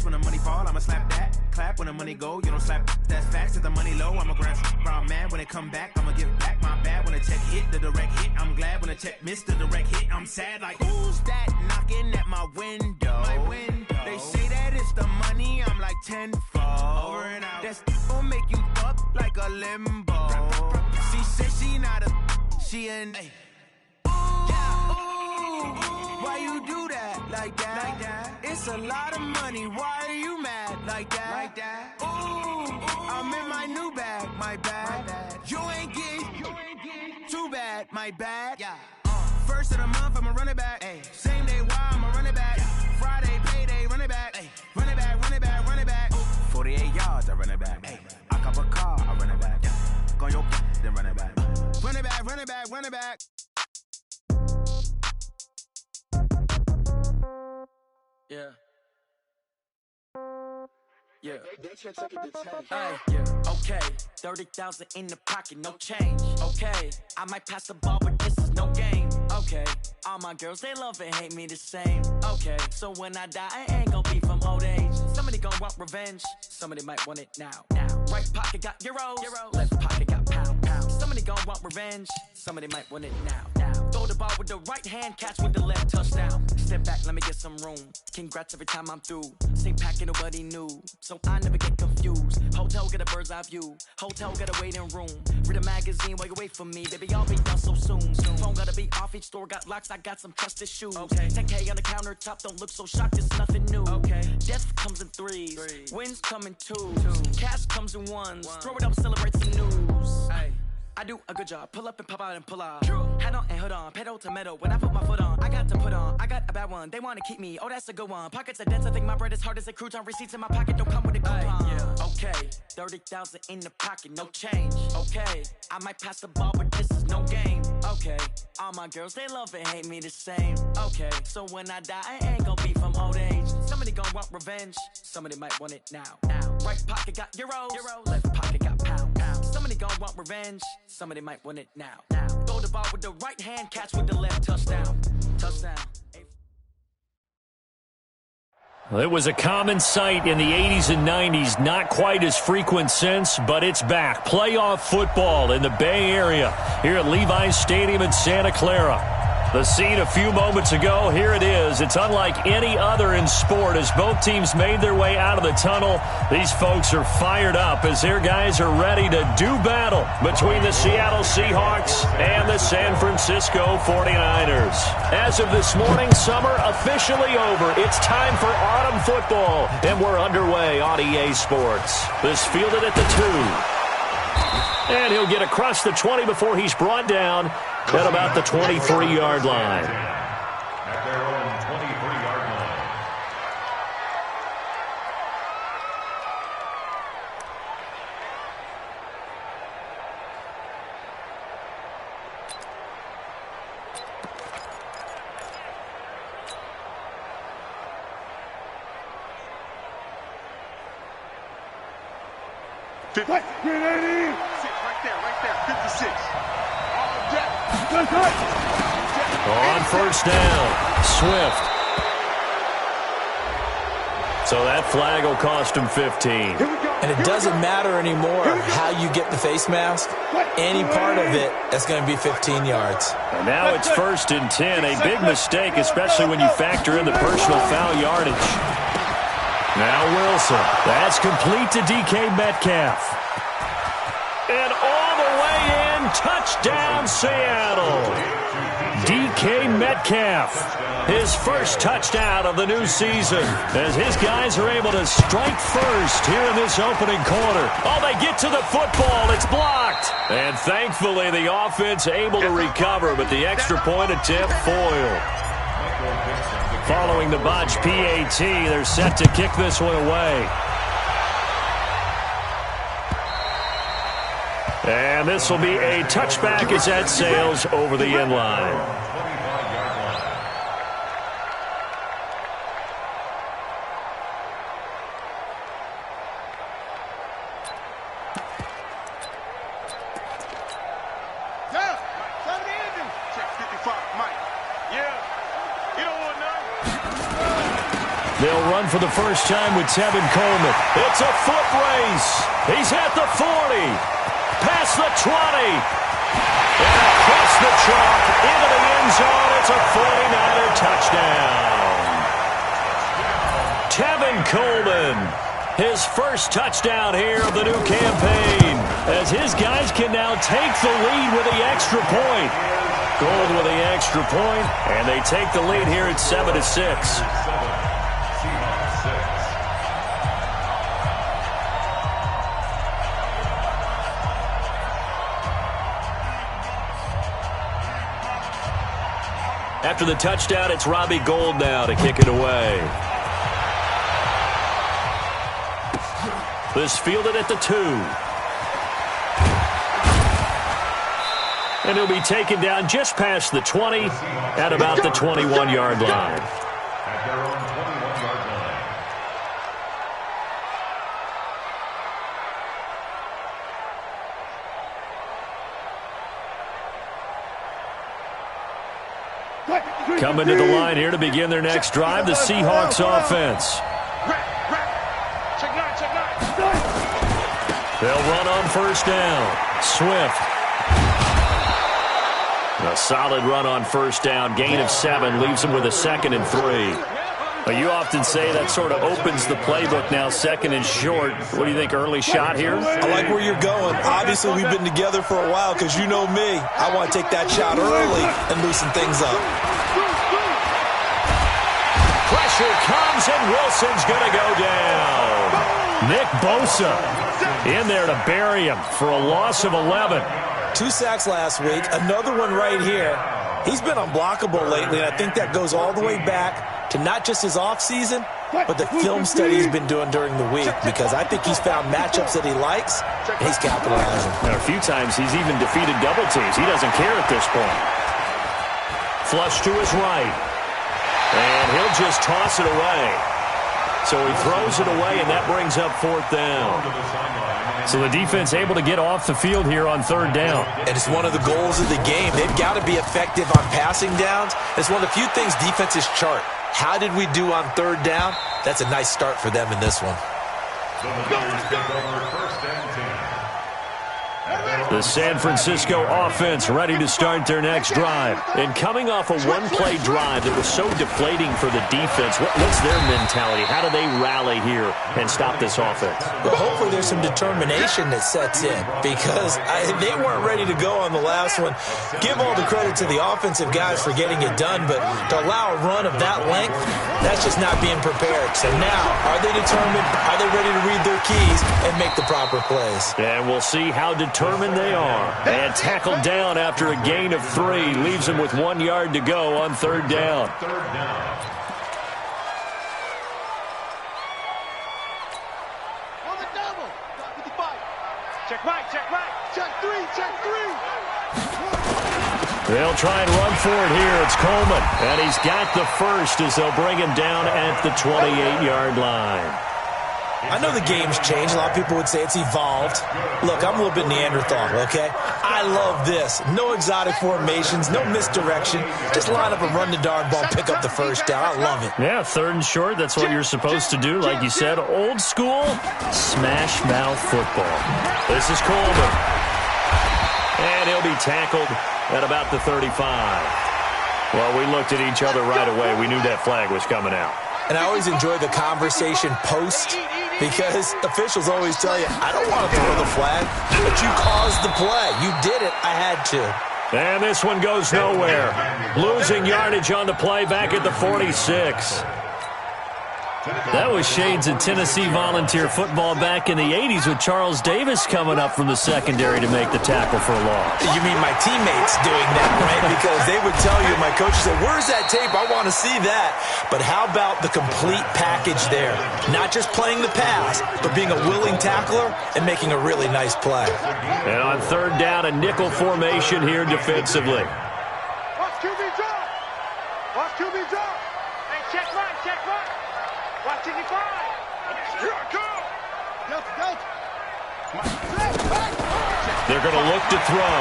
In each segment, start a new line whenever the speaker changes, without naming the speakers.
when the money fall, I'ma slap that. Clap when the money go, you don't slap. That's facts. If the money low, I'ma grab. Brown man when it come back, I'ma give back. My bad when the check hit, the direct hit. I'm glad when the check missed the direct hit. I'm sad like, who's that knocking at my window? They say that it's the money, I'm like tenfold. Over and out. That's gon' make you fuck like a limbo. She said she not a, she an. Why you do that like that? It's a lot of money. Why are you mad like that? Ooh, I'm in my new bag, my bad. You ain't getting too bad, my bad. First of the month, I'ma run it back. Same day, why I'ma run it back. Friday, payday, run it back. Run it back, run it back, run it back. 48 yards, I run it back. I cop a car, I run it back. Go on your then run it back. Run it back, run it back, run it back. Yeah. Yeah. Okay. 30,000 in the pocket, no change. Okay. I might pass the ball, but this is no game. Okay. All my girls, they love and hate me the same. Okay. So when I die, I ain't gonna be from old age. Somebody gonna want revenge. Somebody might want it now. Right pocket got euros. Left pocket got pound. Somebody gonna want revenge. Somebody might want it now. Throw the ball with the right hand, catch with the left, touchdown. Step back, let me get some room. Congrats every time I'm through. Same packet, nobody knew, so I never get confused. Hotel get a bird's eye view. Hotel get a waiting room. Read a magazine while you wait for me. Baby, I'll be done so soon. Phone gotta be off, each store got locks. I got some trusted shoes. 10K on the countertop, don't look so shocked, it's nothing new. Death comes in threes. Wins come in twos. Cash comes in ones. Throw it up, celebrate some news. I do a good job, pull up and pop out and pull out. Hat on and hood on, pedal to metal. When I put my foot on, I got to put on. I got a bad one, they wanna keep me, oh that's a good one. Pockets are dense, I think my bread is hard as a crouton. Receipts in my pocket don't come with a coupon. Okay, 30,000 in the pocket, no change. Okay, I might pass the ball, but this is no game. Okay, all my girls, they love and hate me the same. Okay, so when I die, I ain't gonna be from old age. Somebody gonna want revenge, somebody might want it now. Right pocket got euros, left pocket got pound. Somebody gonna want revenge, somebody might want it now. Throw the ball with the right hand, catch with the left, touchdown.
Well, it was a common sight in the 80s and 90s, not quite as frequent since, but it's back. Playoff football in the Bay Area here at Levi's Stadium in Santa Clara. The scene a few moments ago, here it is. It's unlike any other in sport as both teams made their way out of the tunnel. These folks are fired up as their guys are ready to do battle between the Seattle Seahawks and the San Francisco 49ers. As of this morning, summer officially over. It's time for autumn football, and we're underway on EA Sports. This fielded at the 2. And he'll get across the 20 before he's brought down at about the 23-yard line.
At their own 23-yard line.
On first down, Swift. So that flag will cost him 15.
And it doesn't matter anymore how you get the face mask. Any part of it, that's going to be 15 yards.
And now it's 1st and 10. A big mistake, especially when you factor in the personal foul yardage. Now Wilson. That's complete to DK Metcalf. And all the way in, touchdown Seattle. DK Metcalf, his first touchdown of the new season, as his guys are able to strike first here in this opening quarter. Oh, they get to the football. It's blocked. And thankfully, the offense able to recover, but the extra point attempt foiled. Following the botched PAT, they're set to kick this one away. And this will be a touchback as that sails over the end line. They'll run for the first time with Tevin Coleman. It's a foot race. He's at the 40. Past the 20. And across the chalk into the end zone. It's a 49er touchdown. Tevin Coleman, his first touchdown here of the new campaign, as his guys can now take the lead with the extra point. Gold with the extra point, and they take the lead here at 7-6. After the touchdown, it's Robbie Gould now to kick it away. This fielded at the 2. And he'll be taken down just past the 20 at about the 21-yard line.
At their own 21-yard
line. Coming to the line here to begin their next drive, the Seahawks offense. They'll run on first down. Swift. A solid run on first down. Gain of 7 leaves them with a 2nd and 3. Well, you often say that sort of opens the playbook now, 2nd and short. What do you think, early shot here?
I like where you're going. Obviously, we've been together for a while because you know me. I want to take that shot early and loosen things up.
Pressure comes, and Wilson's going to go down. Nick Bosa in there to bury him for a loss of 11.
2 sacks last week, another one right here. He's been unblockable lately, and I think that goes all the way back to not just his offseason, but the film study he's been doing during the week, because I think he's found matchups that he likes, and he's capitalizing.
And a few times he's even defeated double teams. He doesn't care at this point. Flush to his right. And he'll just toss it away. So he throws it away, and that brings up 4th down. So the defense able to get off the field here on 3rd down.
And it's one of the goals of the game. They've got to be effective on passing downs. It's one of the few things defenses chart. How did we do on 3rd down? That's a nice start for them in this one.
So the Bears take over 1st and 10.
The San Francisco offense ready to start their next drive. And coming off a one-play drive that was so deflating for the defense, what's their mentality? How do they rally here and stop this offense?
Well, hopefully there's some determination that sets in, because they weren't ready to go on the last one. Give all the credit to the offensive guys for getting it done, but to allow a run of that length, that's just not being prepared. So now, are they determined? Are they ready to read their keys and make the proper plays?
And we'll see how determined they are. And tackled down after a gain of 3. Leaves them with 1 yard to go on 3rd down.
On the double. 55. Check right, check right. Check 3, check 3.
They'll try and run for it here. It's Coleman. And he's got the first as they'll bring him down at the 28-yard line.
I know the game's changed. A lot of people would say it's evolved. Look, I'm a little bit Neanderthal, okay? I love this. No exotic formations, no misdirection. Just line up and run the darn ball, pick up the first down. I love it.
Yeah, 3rd and short, that's what you're supposed to do. Like you said, old school, smash mouth football. This is Coleman. And he'll be tackled at about the 35. Well, we looked at each other right away. We knew that flag was coming out.
And I always enjoy the conversation post, because officials always tell you, I don't want to throw the flag, but you caused the play. You did it. I had to.
And this one goes nowhere. Losing yardage on the play back at the 46. That was shades of Tennessee volunteer football back in the 80s with Charles Davis coming up from the secondary to make the tackle for a loss.
You mean my teammates doing that, right? Because they would tell you, my coach said, where's that tape? I want to see that. But how about the complete package there? Not just playing the pass, but being a willing tackler and making a really nice play.
And on 3rd down, a nickel formation here defensively.
Watch QB drop. Watch QB drop. Hey, check right, check right. Watch 55. Here I come.
They're going to look to throw.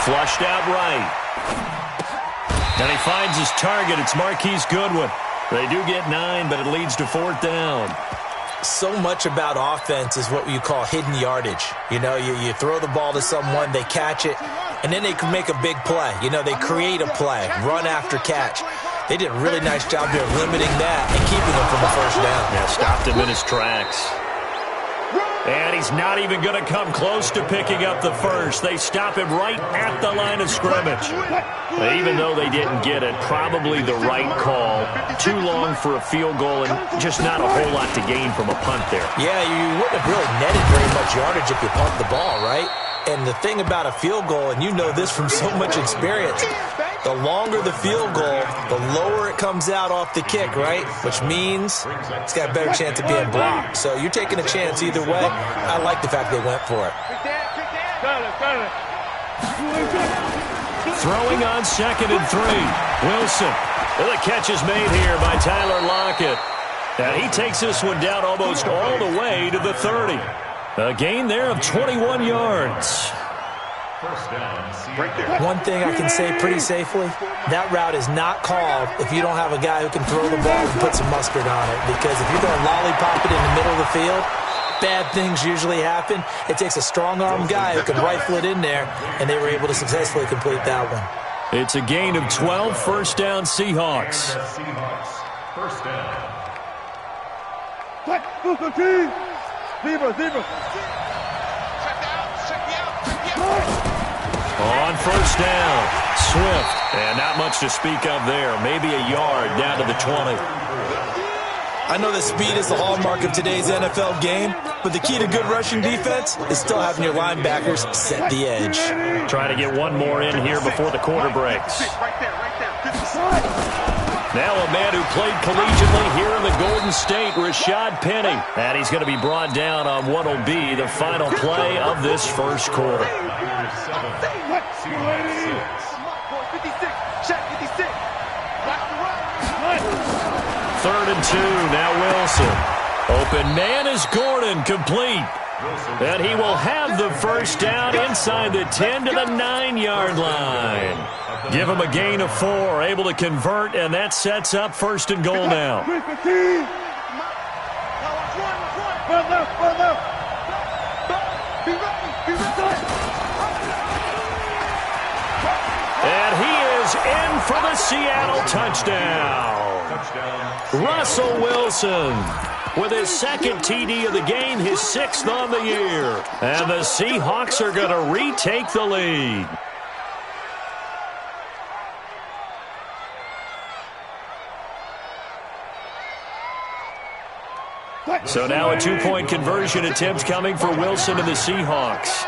Flushed out right. And he finds his target. It's Marquise Goodwin. They do get 9, but it leads to 4th down.
So much about offense is what you call hidden yardage. You know, you throw the ball to someone, they catch it, and then they can make a big play. You know, they create a play, run after catch. They did a really nice job here limiting that and keeping him from the first down.
Yeah, stopped him in his tracks. And he's not even going to come close to picking up the first. They stop him right at the line of scrimmage. Even though they didn't get it, probably the right call. Too long for a field goal and just not a whole lot to gain from a punt there.
Yeah, you wouldn't have really netted very much yardage if you punt the ball, right? And the thing about a field goal, and you know this from so much experience, the longer the field goal, the lower it comes out off the kick, right? Which means it's got a better chance of being blocked. So you're taking a chance either way. I like the fact they went for it.
Throwing on 2nd and 3. Wilson. The catch is made here by Tyler Lockett. And he takes this one down almost all the way to the 30. A gain there of 21 yards.
One thing I can say pretty safely, that route is not called if you don't have a guy who can throw the ball and put some mustard on it. Because if you're going to lollipop it in the middle of the field, bad things usually happen. It takes a strong-arm guy who can rifle it in there, and they were able to successfully complete that one.
It's a gain of 12, 1st down Seahawks.
First down.
On 1st down, Swift. And not much to speak of there. Maybe a yard down to the 20.
I know that speed is the hallmark of today's NFL game, but the key to good rushing defense is still having your linebackers set the edge.
Trying to get one more in here before the quarter breaks. Now a man who played collegiately here in the Golden State, Rashad Penny. And he's going to be brought down on what will be the final play of this first quarter. 3rd and 2, now Wilson. Open man is Gordon, complete. And he will have the first down inside the 10 to the 9-yard line. Give him a gain of 4, able to convert, and that sets up 1st and goal now. And he is in for the Seattle touchdown. Russell Wilson with his 2nd TD of the game, his 6th on the year. And the Seahawks are going to retake the lead. So now a 2-point conversion attempt coming for Wilson and the Seahawks.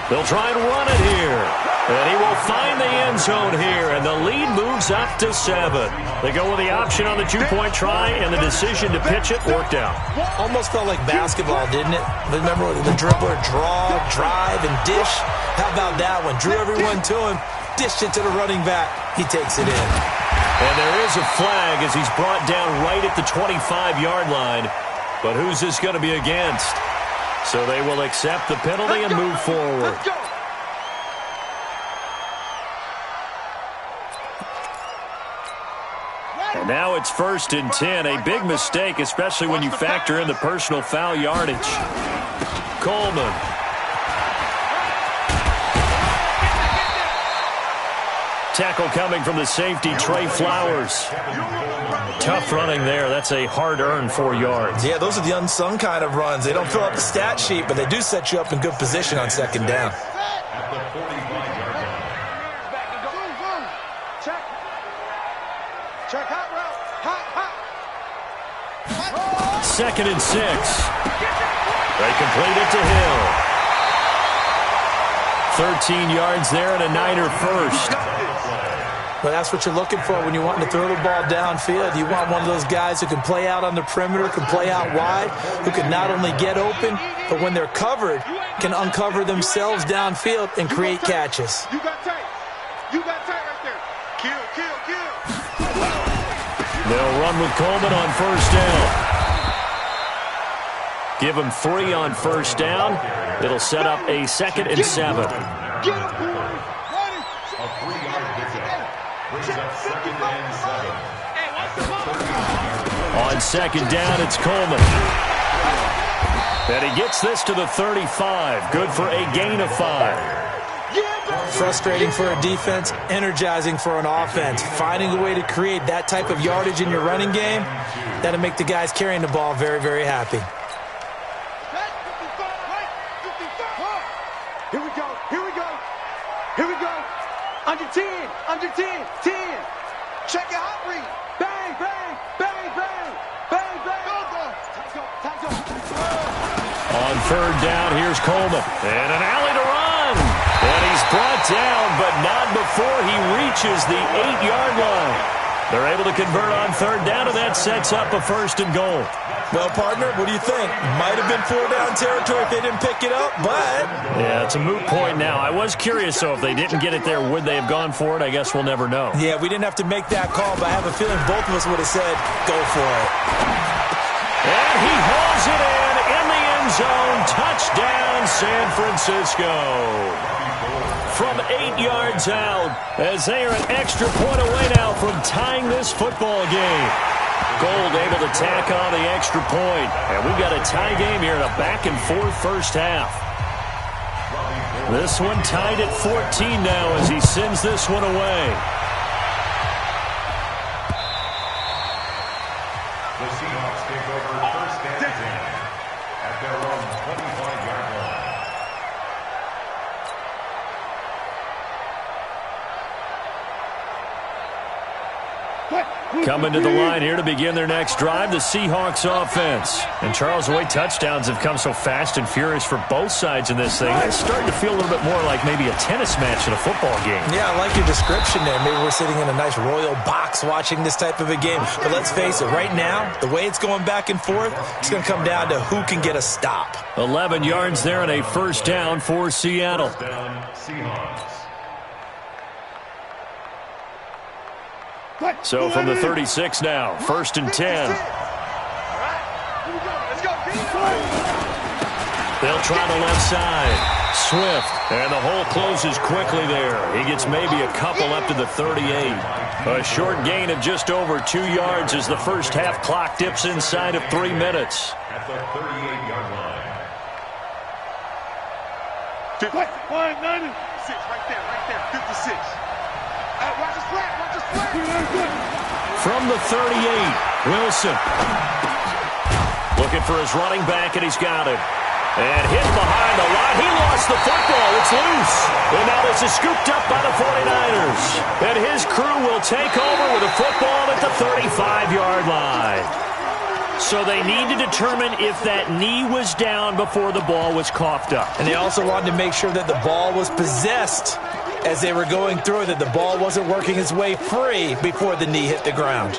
They'll try and run it here. And he will find the end zone here, and the lead moves up to 7. They go with the option on the 2-point try, and the decision to pitch it worked out.
Almost felt like basketball, didn't it? Remember the dribbler, draw, drive, and dish? How about that one? Drew everyone to him, dished it to the running back. He takes it in.
And there is a flag as he's brought down right at the 25-yard line. But who's this going to be against? So they will accept the penalty and move forward. And now it's 1st and 10. A big mistake, especially when you factor in the personal foul yardage. Coleman. Tackle coming from the safety, Trey Flowers. Tough running there. That's a hard-earned 4 yards.
Yeah, those are the unsung kind of runs. They don't fill up the stat sheet, but they do set you up in good position on 2nd down.
Check hot route. Hot.
2nd and 6. They complete it to Hill. 13 yards there and a Niner first.
But that's what you're looking for when you're wanting to throw the ball downfield. You want one of those guys who can play out on the perimeter, can play out wide, who can not only get open, but when they're covered, can uncover themselves downfield and create catches.
You got tight. You got tight right there. Kill.
They'll run with Coleman on 1st down. Give him 3 on 1st down. It'll set up a 2nd and 7.
Get him.
A 3-yard pickup brings up 2nd and 7.
On second down, it's Coleman. And he gets this to the 35. Good for a gain of 5.
Frustrating for a defense, energizing for an offense. Finding a way to create that type of yardage in your running game, that'll make the guys carrying the ball very, very happy.
Here we go, here we go, here we go. Under 10, under 10, 10. Check your hot read. Bang, bang, bang, bang, bang, bang. Time's up.
On third down, here's Coleman. And an alley to run. And he's brought down, but not before he reaches the 8-yard line. They're able to convert on third down, and that sets up a 1st and goal.
Well, partner, what do you think? Might have been 4-down territory if they didn't pick it up, but...
Yeah, it's a moot point now. I was curious, so if they didn't get it there, would they have gone for it? I guess we'll never know.
Yeah, we didn't have to make that call, but I have a feeling both of us would have said, go for it.
And he hauls it in the end zone. Touchdown, San Francisco. From 8 yards out, as they are an extra point away now from tying this football game. Gold able to tack on the extra point. And we've got a tie game here in a back-and-forth first half. This one tied at 14 now as he sends this one away.
The Seahawks take over 1st and 10 at their own 25-yard line.
Coming to the line here to begin their next drive, the Seahawks offense. And Charles, the way touchdowns have come so fast and furious for both sides in this thing, it's starting to feel a little bit more like maybe a tennis match in a football game.
Yeah, I like your description there. Maybe we're sitting in a nice royal box watching this type of a game. But let's face it, right now, the way it's going back and forth, it's going to come down to who can get a stop.
11 yards there and a 1st down for Seattle.
First down, Seahawks.
So from the 36 now, 1st and 10. They'll try the left side. Swift, and the hole closes quickly there. He gets maybe a couple up to the 38. A short gain of just over 2 yards as the first half clock dips inside of 3 minutes.
At the 38-yard line.
196, right there, 56. Watch the flat, watch the flat.
From the 38, Wilson. Looking for his running back, and he's got him. And hit behind the line. He lost the football. It's loose. And now this is scooped up by the 49ers. And his crew will take over with a football at the 35-yard line. So they need to determine if that knee was down before the ball was coughed up.
And they also wanted to make sure that the ball was possessed as they were going through, that the ball wasn't working its way free before the knee hit the ground.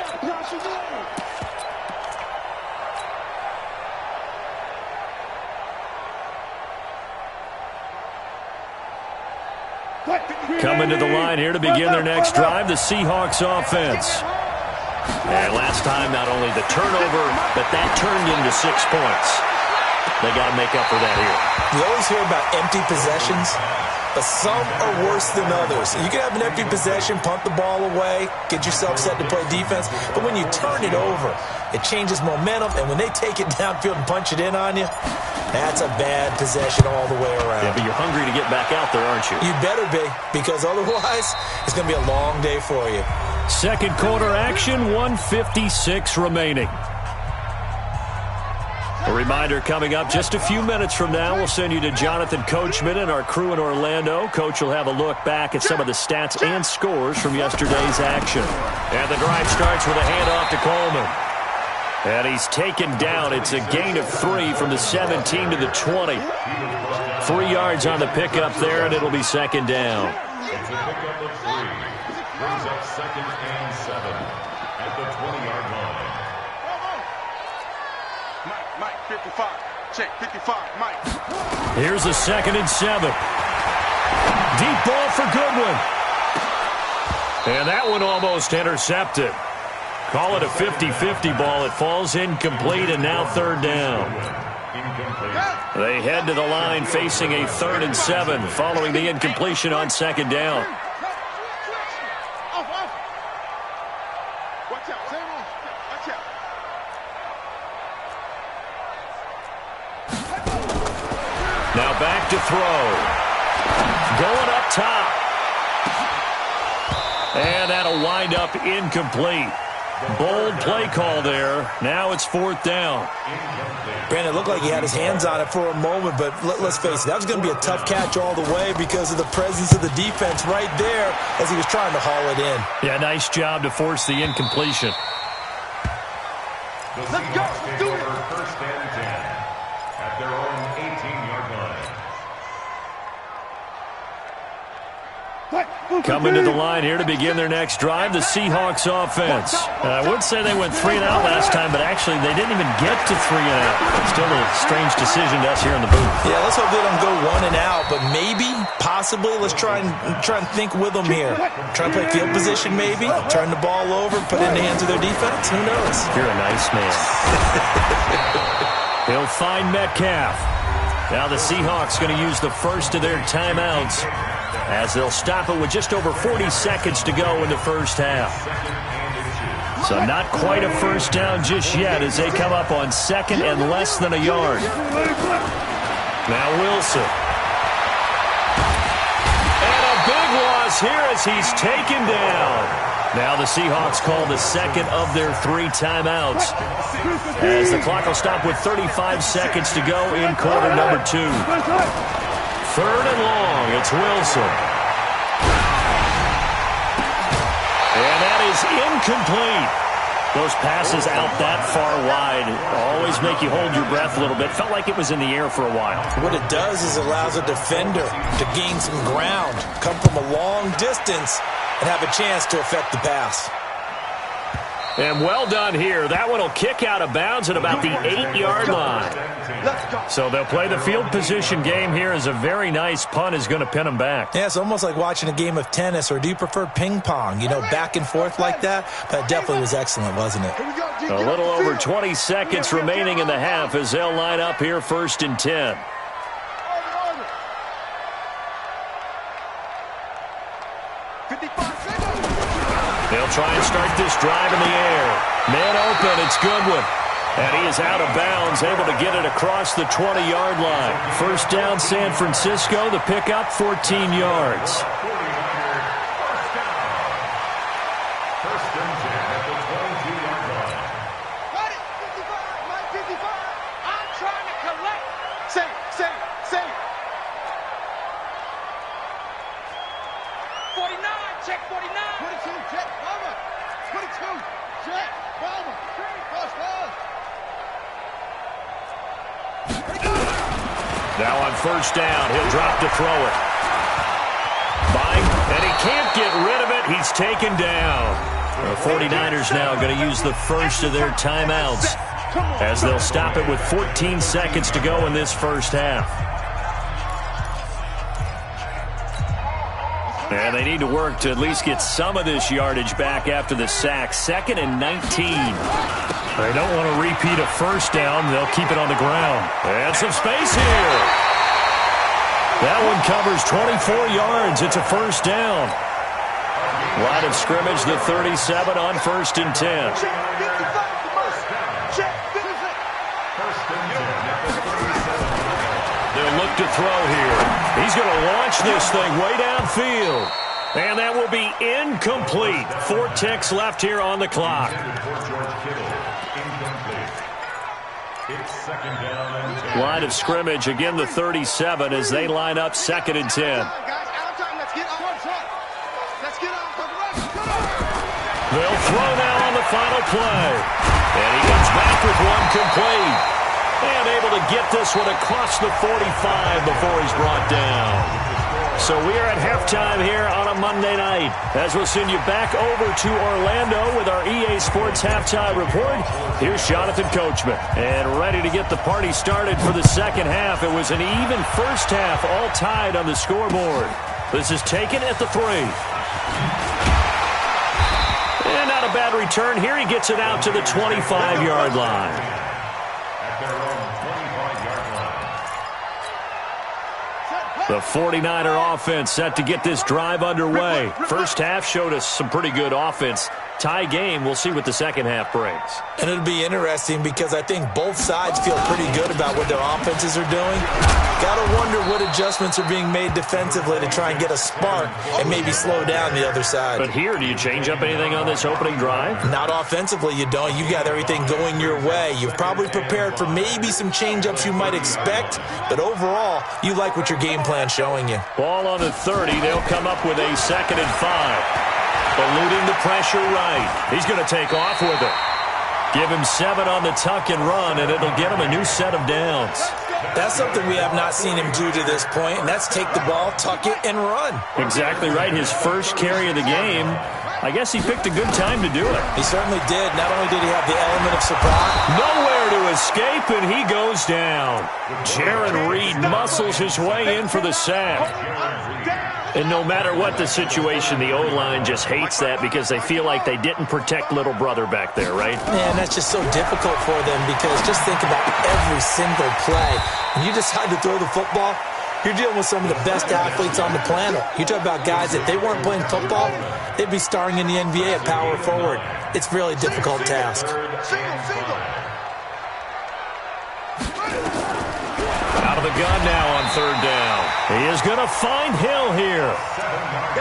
Coming to the line here to begin their next drive, the Seahawks offense. And last time, not only the turnover, but that turned into 6 points. They got to make up for that here.
You always hear about empty possessions, but some are worse than others. You can have an empty possession, punt the ball away, get yourself set to play defense, but when you turn it over, it changes momentum, and when they take it downfield and punch it in on you, that's a bad possession all the way around.
Yeah, but you're hungry to get back out there, aren't you?
You better be, because otherwise, it's going to be a long day for you.
Second quarter action, 1:56 remaining. A reminder coming up just a few minutes from now, we'll send you to Jonathan Coachman and our crew in Orlando. Coach will have a look back at some of the stats and scores from yesterday's action. And the drive starts with a handoff to Coleman. And he's taken down. It's a gain of 3 from the 17 to the 20. 3 yards on the pickup there, and it'll be second down.
It's a pickup of 3. Brings up 2nd and 7 at the 20-yard line.
Mike, 55. Check, 55, Mike.
Here's a 2nd and 7. Deep ball for Goodwin. And that one almost intercepted. Call it a 50-50 ball. It falls incomplete, and now third down. They head to the line facing a 3rd and 7 following the incompletion on second down. Now back to throw. Going up top. And that'll wind up incomplete. Bold play call there. Now it's 4th down.
Brandon, it looked like he had his hands on it for a moment, but let's face it, that was going to be a tough catch all the way because of the presence of the defense right there as he was trying to haul it in.
Yeah, nice job to force the incompletion.
Let's go. Do it. First and 10 at their own 18-yard line.
Coming to the line here to begin their next drive, the Seahawks offense. I would say they went 3 and out last time, but actually they didn't even get to 3 and out. Still a strange decision to us here in the booth.
Yeah, let's hope they don't go 1 and out, but maybe, possibly, let's try and think with them here. Try to play field position maybe, turn the ball over, put it in the hands of their defense. Who knows?
You're a nice man. He'll find Metcalf. Now the Seahawks going to use the first of their timeouts, as they'll stop it with just over 40 seconds to go in the first half. So not quite a first down just yet as they come up on 2nd and less than a yard. Now Wilson. And a big loss here as he's taken down. Now the Seahawks call the second of their 3 timeouts, as the clock will stop with 35 seconds to go in quarter number 2. 3rd and long, it's Wilson. And that is incomplete. Those passes out that far wide always make you hold your breath a little bit. Felt like it was in the air for a while. What it does is allows a defender to gain some ground, come from a long distance, and have a chance to affect the pass. And well done here. That one will kick out of bounds at about the 8-yard line. So they'll play the field position game here as a very nice punt is going to pin them back. Yeah, it's almost like watching a game of tennis, or do you prefer ping pong? You know, back and forth like that? That definitely was excellent, wasn't it? A little over 20 seconds remaining in the half as they'll line up here 1st and 10. They'll try and start this drive in the air. Man open, it's Goodwin. And he is out of bounds, able to get it across the 20-yard line. First down, San Francisco. The pickup, 14 yards.
First and 10 at the 22-yard line.
Got it. 55, 55. I'm trying to collect. Say. 49, check 49. 22, check, Palmer. 22, check, Palmer. Cross.
Now on first down, he'll drop to throw it. And he can't get rid of it. He's taken down. The 49ers now going to use the first of their timeouts, as they'll stop it with 14 seconds to go in this first half. And they need to work to at least get some of this yardage back after the sack. 2nd and 19. They don't want to repeat a first down. They'll keep it on the ground. And some space here. That one covers 24 yards. It's a first down. Line of scrimmage, the 37 on 1st and 10. They'll look to throw here. He's going to launch this thing way downfield. And that will be incomplete. 4 ticks left here on the clock. Line of scrimmage, again the 37 as they line up 2nd and 10. They'll throw now on the final play. And he comes back with one complete. And able to get this one across the 45 before he's brought down. So we are at halftime here on a Monday night, as we'll send you back over to Orlando with our EA Sports Halftime Report. Here's Jonathan Coachman, and ready to get the party started for the second half. It was an even first half, all tied on the scoreboard. This is taken at the 3. And not a bad return here. He gets it out to the 25-yard line. The 49er offense set to get this drive underway. First half showed us some pretty good offense. tie game. We'll see what the second half brings.
And it'll be interesting because I think both sides feel pretty good about what their offenses are doing. Got to wonder what adjustments are being made defensively to try and get a spark and maybe slow down the other side.
But here, do you change up anything on this opening drive?
Not offensively, you don't. You got everything going your way. You've probably prepared for maybe some change-ups you might expect, but overall, you like what your game plan's showing you.
Ball on the 30. They'll come up with a 2nd and 5. Eluding the pressure right. He's going to take off with it. Give him 7 on the tuck and run, and it'll get him a new set of downs.
That's something we have not seen him do to this point, and that's take the ball, tuck it, and run.
Exactly right. His first carry of the game. I guess he picked a good time to do it.
He certainly did. Not only did he have the element of surprise.
Nowhere to escape, and he goes down. Jaron Reed muscles his way in for the sack. And no matter what the situation, the O-line just hates that because they feel like they didn't protect little brother back there, right?
Man, that's just so difficult for them because just think about every single play. When you decide to throw the football, you're dealing with some of the best athletes on the planet. You talk about guys, if they weren't playing football, they'd be starring in the NBA at power forward. It's a really difficult task.
Out of the gun now on 3rd down. He is going to find Hill here.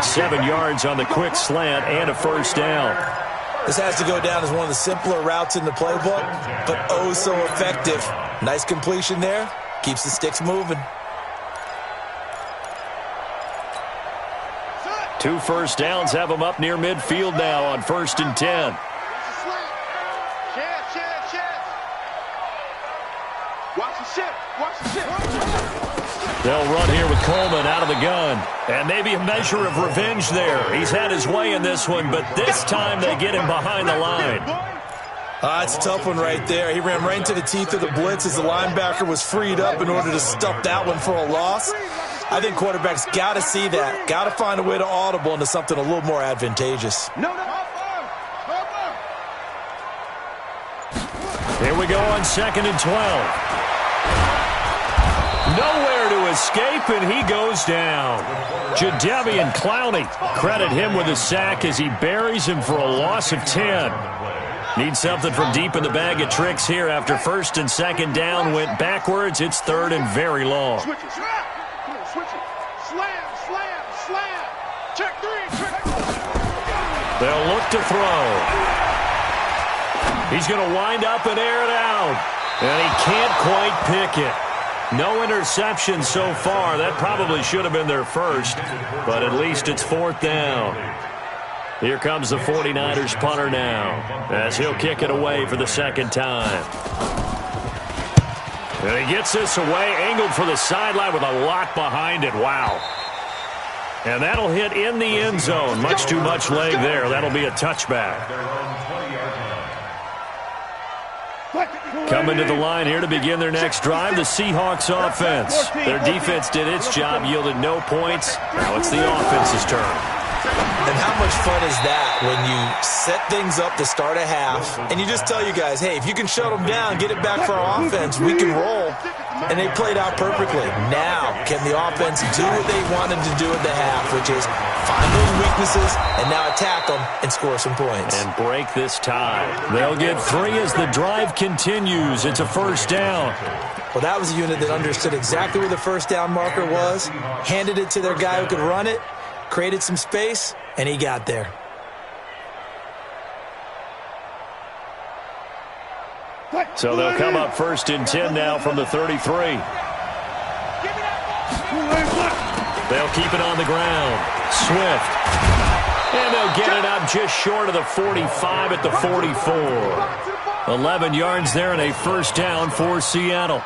7 yards on the quick slant and a 1st down.
This has to go down as one of the simpler routes in the playbook, but oh so effective. Nice completion there. Keeps the sticks moving.
2 first downs have him up near midfield now on 1st and 10. They'll run here with Coleman out of the gun. And maybe a measure of revenge there. He's had his way in this one, but this time they get him behind the line.
It's a tough one right there. He ran right into the teeth of the blitz as the linebacker was freed up in order to stuff that one for a loss. I think quarterbacks got to see that. Got to find a way to audible into something a little more advantageous.
Here we go on 2nd and 12. Nowhere to escape, and he goes down. Jadeveon Clowney, credit him with a sack as he buries him for a loss of 10. Needs something from deep in the bag of tricks here after 1st and 2nd down went backwards. It's 3rd and very long.
Switch it. Slam. Check 3.
They'll look to throw. He's going to wind up and air it out. And he can't quite pick it. No interception so far. That probably should have been their first, but at least it's 4th down. Here comes the 49ers punter now as he'll kick it away for the 2nd time. And he gets this away, angled for the sideline with a lot behind it. Wow. And that'll hit in the end zone. Much too much leg there. That'll be a touchback. Coming to the line here to begin their next drive, the Seahawks offense. Their defense did its job, yielded no points. Now it's the offense's turn.
And how much fun is that when you set things up to start a half and you just tell you guys, hey, if you can shut them down, get it back for our offense, we can roll. And they played out perfectly. Now, can the offense do what they wanted to do at the half, which is find those weaknesses and now attack them and score some points.
And break this tie. They'll get 3 as the drive continues. It's a 1st down.
Well, that was a unit that understood exactly where the 1st down marker was, handed it to their guy who could run it, created some space, and he got there.
So they'll come up 1st and 10 now from the 33. They'll keep it on the ground. Swift. And they'll get it up just short of the 45 at the 44. 11 yards there and a 1st down for Seattle.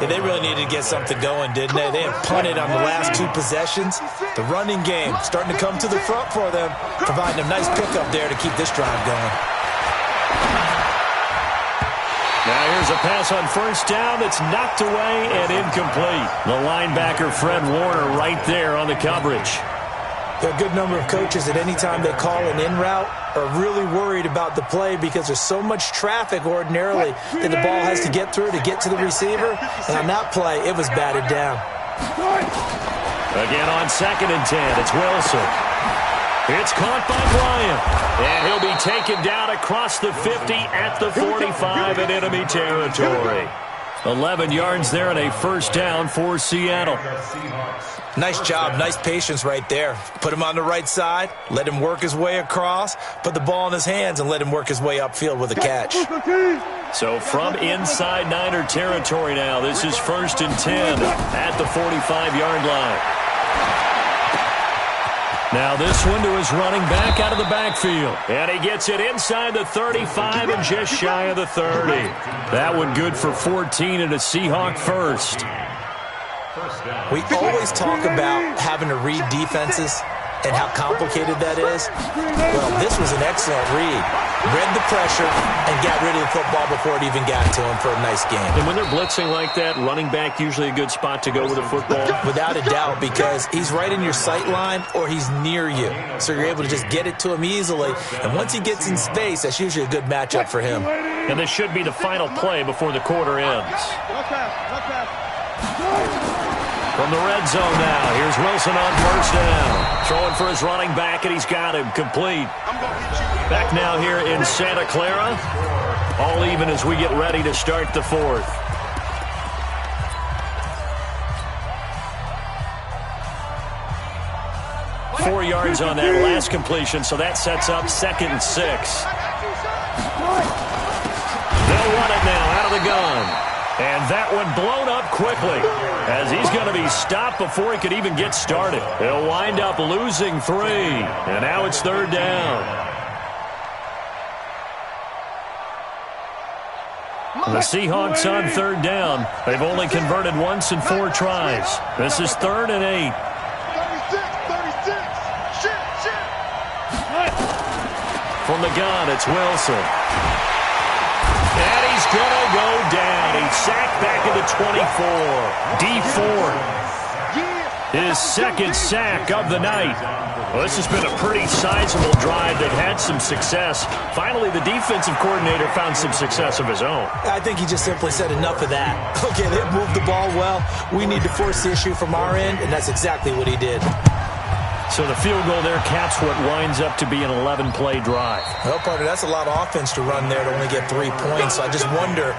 Yeah, they really needed to get something going, didn't they? They had punted on the last 2 possessions. The running game starting to come to the front for them, providing a nice pickup there to keep this drive going.
Now here's a pass on 1st down that's knocked away and incomplete. The linebacker, Fred Warner, right there on the coverage.
There are a good number of coaches at any time they call an in route are really worried about the play because there's so much traffic ordinarily that the ball has to get through to get to the receiver. And on that play, it was batted down.
Again on 2nd and 10, it's Wilson. It's caught by Bryant. And he'll be taken down across the 50 at the 45 in enemy territory. 11 yards there and a first down for Seattle.
Nice job, nice patience right there. Put him on the right side, let him work his way across, put the ball in his hands, and let him work his way upfield with a catch.
So from inside Niner territory now, this is 1st and 10 at the 45-yard line. Now this one to his running back out of the backfield. And he gets it inside the 35 and just shy of the 30. That one good for 14 and a Seahawk first.
We always talk about having to read defenses and how complicated that is. Well, this was an excellent read. Read the pressure and got rid of the football before it even got to him for a nice game.
And when they're blitzing like that, running back usually a good spot to go with the football?
Without a doubt, because he's right in your sight line or he's near you. So you're able to just get it to him easily. And once he gets in space, that's usually a good matchup for him.
And this should be the final play before the quarter ends. From the red zone now, here's Wilson on first down. Throwing for his running back, and he's got him complete. Back now here in Santa Clara. All even as we get ready to start the fourth. Four yards on that last completion, so that sets up 2nd and 6. They'll run it now out of the gun. And that one blown up quickly as he's going to be stopped before he could even get started. He'll wind up losing 3. And now it's 3rd down. The Seahawks on 3rd down. They've only converted once in 4 tries. This is 3rd and 8.
36. Shit.
From the gun, it's Wilson. And he's going to go down. He's sacked back at the 24. D Ford, his 2nd sack of the night. Well, this has been a pretty sizable drive that had some success. Finally, the defensive coordinator found some success of his own.
I think he just simply said enough of that. Okay, they've moved the ball well. We need to force the issue from our end, and that's exactly what he did.
So the field goal there caps what winds up to be an 11-play drive.
Well, partner, that's a lot of offense to run there to only get 3 points. So I just wonder,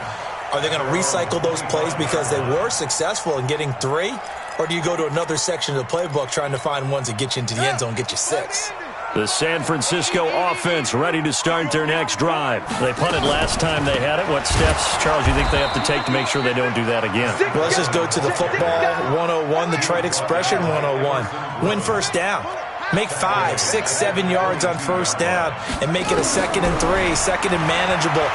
are they going to recycle those plays because they were successful in getting 3? Or do you go to another section of the playbook trying to find ones that get you into the end zone and get you 6?
The San Francisco offense ready to start their next drive. They punted last time they had it. What steps, Charles, do you think they have to take to make sure they don't do that again?
Well, let's just go to the football 101, the trite expression 101. Win first down. Make 5, 6, 7 yards on first down and make it a 2nd and 3, 2nd and manageable.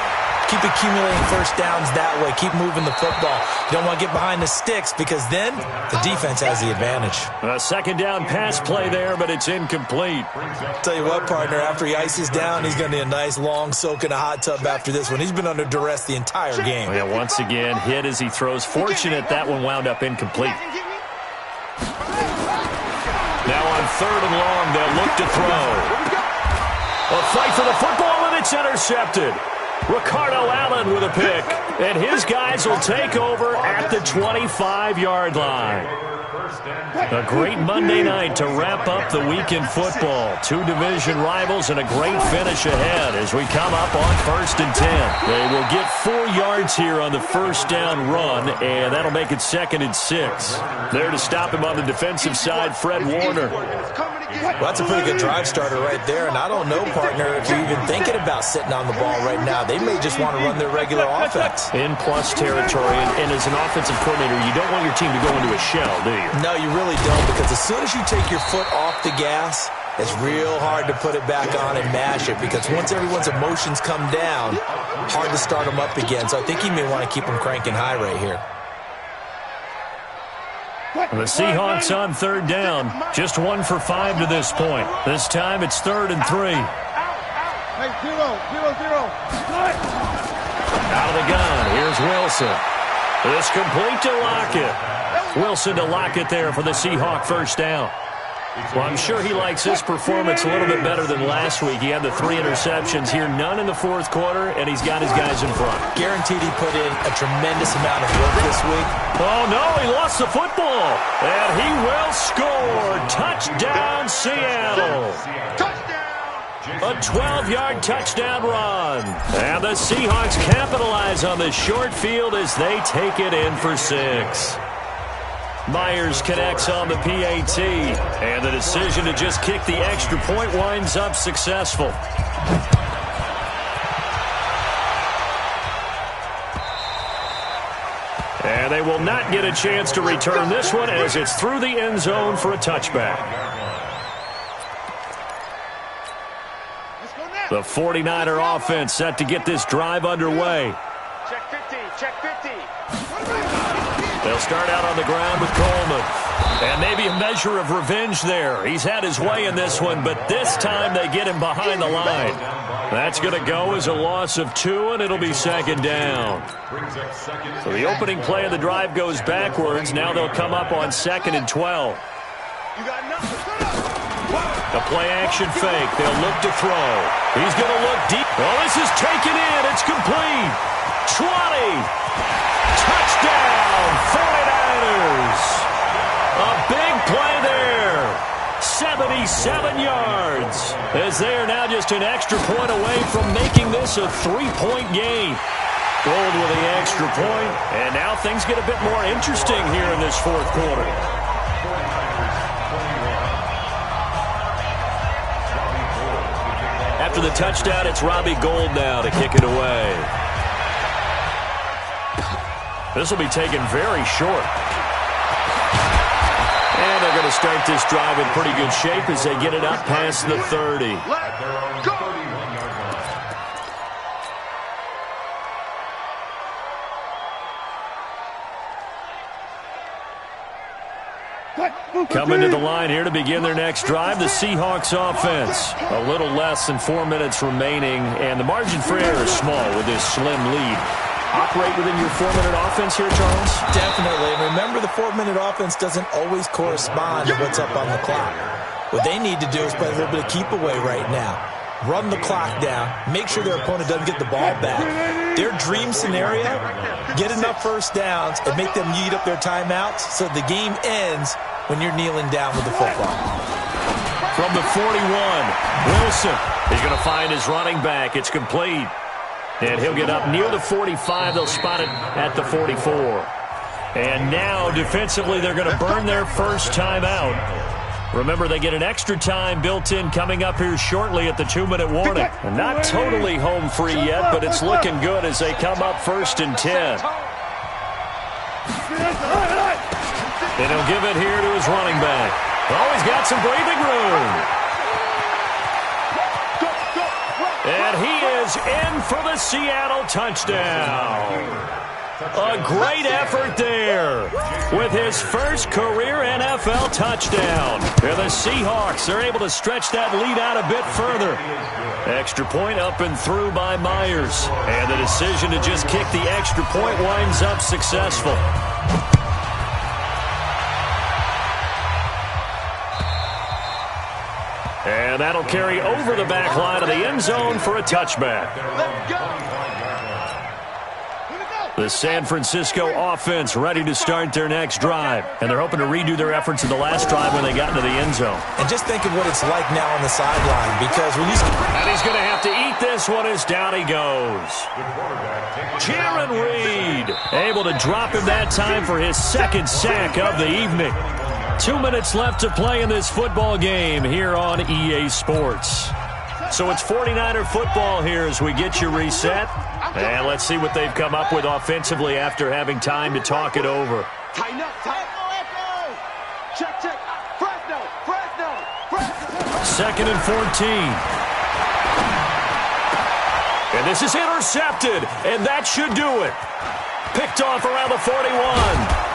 Keep accumulating first downs that way. Keep moving the football. You don't want to get behind the sticks because then the defense has the advantage.
A 2nd down pass play there, but it's incomplete.
Tell you what, partner, after he ices down, he's going to need a nice long soak in a hot tub after this one. He's been under duress the entire game.
Yeah, once again, hit as he throws. Fortunate that one wound up incomplete. Now on 3rd and long, they'll look to throw. A fight for the football, and it's intercepted. Ricardo Allen with a pick, and his guys will take over at the 25-yard line. A great Monday night to wrap up the week in football. 2 division rivals and a great finish ahead as we come up on 1st and 10. They will get 4 yards here on the first down run, and that'll make it 2nd and 6. There to stop him on the defensive side, Fred Warner.
Well, that's a pretty good drive starter right there, and I don't know, partner, if you're even thinking about sitting on the ball right now. They may just want to run their regular offense.
In plus territory, and as an offensive coordinator, you don't want your team to go into a shell, do you?
No, you really don't, because as soon as you take your foot off the gas, it's real hard to put it back on and mash it, because once everyone's emotions come down, hard to start them up again. So I think he may want to keep them cranking high right here.
The Seahawks on 3rd down. Just 1 for 5 to this point. This time it's 3rd and 3.
Hey, 0.
Out of the gun. Here's Wilson. It's complete to Lockett. Wilson to Lockett there for the Seahawk first down. Well, I'm sure he likes this performance a little bit better than last week. He had the 3 interceptions here, none in the fourth quarter, and he's got his guys in front.
Guaranteed he put in a tremendous amount of work this week.
Oh, no, he lost the football, and he will score. Touchdown, Seattle. A 12-yard touchdown run. And the Seahawks capitalize on the short field as they take it in for 6. Myers connects on the PAT, and the decision to just kick the extra point winds up successful. And they will not get a chance to return this one as it's through the end zone for a touchback. The 49er offense set to get this drive underway.
Check 50, check 50.
They'll start out on the ground with Coleman. And maybe a measure of revenge there. He's had his way in this one, but this time they get him behind the line. That's going to go as a loss of 2, and it'll be second down. So the opening play of the drive goes backwards. Now they'll come up on 2nd and 12. The play-action fake. They'll look to throw. He's going to look deep. Well, this is taken in. It's complete. 20. Touchdown, 49ers. A big play there. 77 yards. As they are now just an extra point away from making this a 3-point game. Gold with the extra point, and now things get a bit more interesting here in this fourth quarter. After the touchdown, it's Robbie Gould now to kick it away. This will be taken very short. And they're going to start this drive in pretty good shape as they get it up past the 30. Coming to the line here to begin their next drive, the Seahawks offense. A little less than 4 minutes remaining, and the margin for error is small with this slim lead. Operate within your 4-minute offense here, Charles?
Definitely. And remember, the 4-minute offense doesn't always correspond to what's up on the clock. What they need to do is play a little bit of keep away right now. Run the clock down. Make sure their opponent doesn't get the ball back. Their dream scenario, get enough first downs and make them eat up their timeouts so the game ends when you're kneeling down with the football.
From the 41, Wilson is going to find his running back. It's complete. And he'll get up near the 45. They'll spot it at the 44. And now, defensively, they're going to burn their first timeout. Remember, they get an extra time built in coming up here shortly at the 2-minute warning. And not totally home free yet, but it's looking good as they come up 1st and 10. And he'll give it here to his running back. Oh, he's got some breathing room. And he is in for the Seattle touchdown. A great effort there with his first career NFL touchdown. And the Seahawks are able to stretch that lead out a bit further. Extra point up and through by Myers. And the decision to just kick the extra point winds up successful. And that'll carry over the back line of the end zone for a touchback. The San Francisco offense ready to start their next drive. And they're hoping to redo their efforts in the last drive when they got into the end zone.
And just think of what it's like now on the sideline, because when you...
And he's going to have to eat this one as down he goes. Jaron Reed able to drop him that time for his second sack of the evening. 2 minutes left to play in this football game here on EA Sports. So it's 49er football here as we get you reset. And let's see what they've come up with offensively after having time to talk it over.
Tighten up, Echo. Check, check. Fresno.
2nd and 14. And this is intercepted, and that should do it. Picked off around the 41.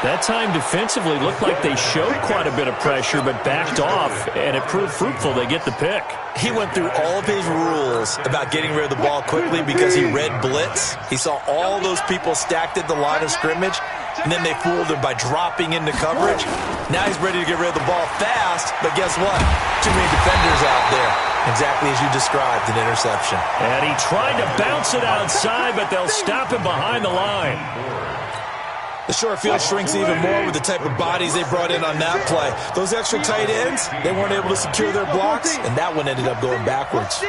That time defensively looked like they showed quite a bit of pressure but backed off, and it proved fruitful. They get the pick.
He went through all of his rules about getting rid of the ball quickly because he read blitz. He saw all those people stacked at the line of scrimmage, and then they fooled him by dropping into coverage. Now he's ready to get rid of the ball fast, but guess what? Too many defenders out there. Exactly as you described, an interception.
And he tried to bounce it outside, but they'll stop him behind the line.
The short field shrinks even more with the type of bodies they brought in on that play. Those extra tight ends, they weren't able to secure their blocks, and that one ended up going backwards.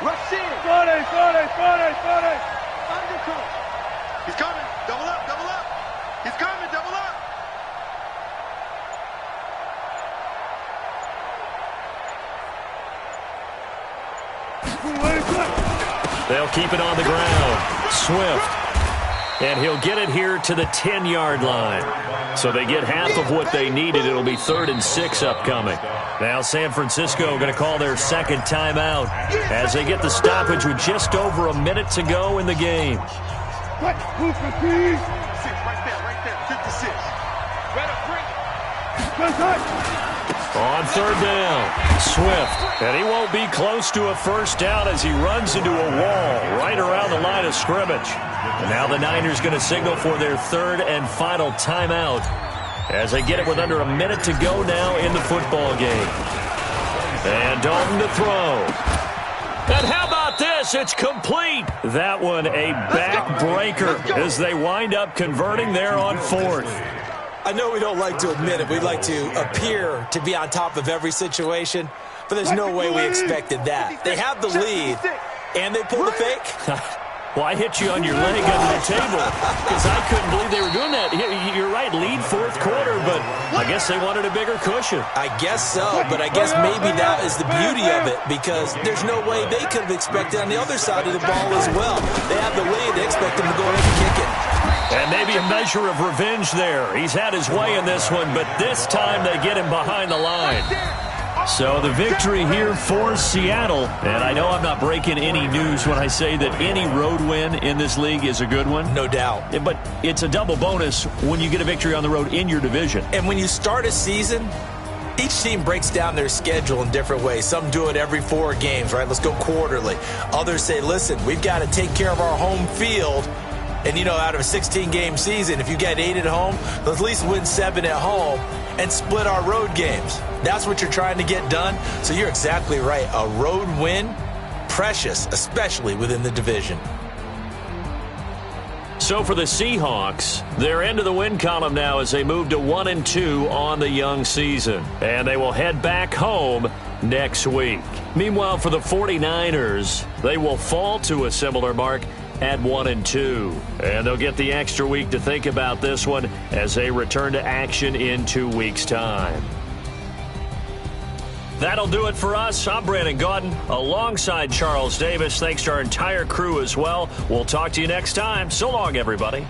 Rush in. He's coming. Double up, double up. He's coming, double up.
They'll keep it on the ground. Swift. And he'll get it here to the 10-yard line. So they get half of what they needed. It'll be 3rd and 6 upcoming. Now San Francisco going to call their second timeout as they get the stoppage with just over a minute to go in the game.
Right there, 56.
On 3rd down, Swift. And he won't be close to a first down as he runs into a wall right around the line of scrimmage. And now the Niners going to signal for their 3rd and final timeout as they get it with under a minute to go now in the football game. And Dalton to throw. And how about this? It's complete. That one a backbreaker as they wind up converting there on 4th.
I know we don't like to admit it. We'd like to appear to be on top of every situation, but there's no way we expected that. They have the lead, and they pull the fake.
Well, I hit you on your leg under the table because I couldn't believe they were doing that. You're right, lead 4th quarter, but I guess they wanted a bigger cushion.
I guess so, but I guess maybe that is the beauty of it because there's no way they could have expected on the other side of the ball as well. They have the lead. They expect them to go ahead and kick it.
And maybe a measure of revenge there. He's had his way in this one, but this time they get him behind the line. So the victory here for Seattle. And I know I'm not breaking any news when I say that any road win in this league is a good one.
No doubt.
But it's a double bonus when you get a victory on the road in your division.
And when you start a season, each team breaks down their schedule in different ways. Some do it every 4 games, right? Let's go quarterly. Others say, listen, we've got to take care of our home field. And, you know, out of a 16-game season, if you get 8 at home, let's at least win 7 at home and split our road games. That's what you're trying to get done. So you're exactly right. A road win, precious, especially within the division.
So for the Seahawks, they're into the win column now as they move to 1-2 on the young season. And they will head back home next week. Meanwhile, for the 49ers, they will fall to a similar mark at 1-2. And they'll get the extra week to think about this one as they return to action in 2 weeks' time. That'll do it for us. I'm Brandon Gaudin alongside Charles Davis. Thanks to our entire crew as well. We'll talk to you next time. So long, everybody.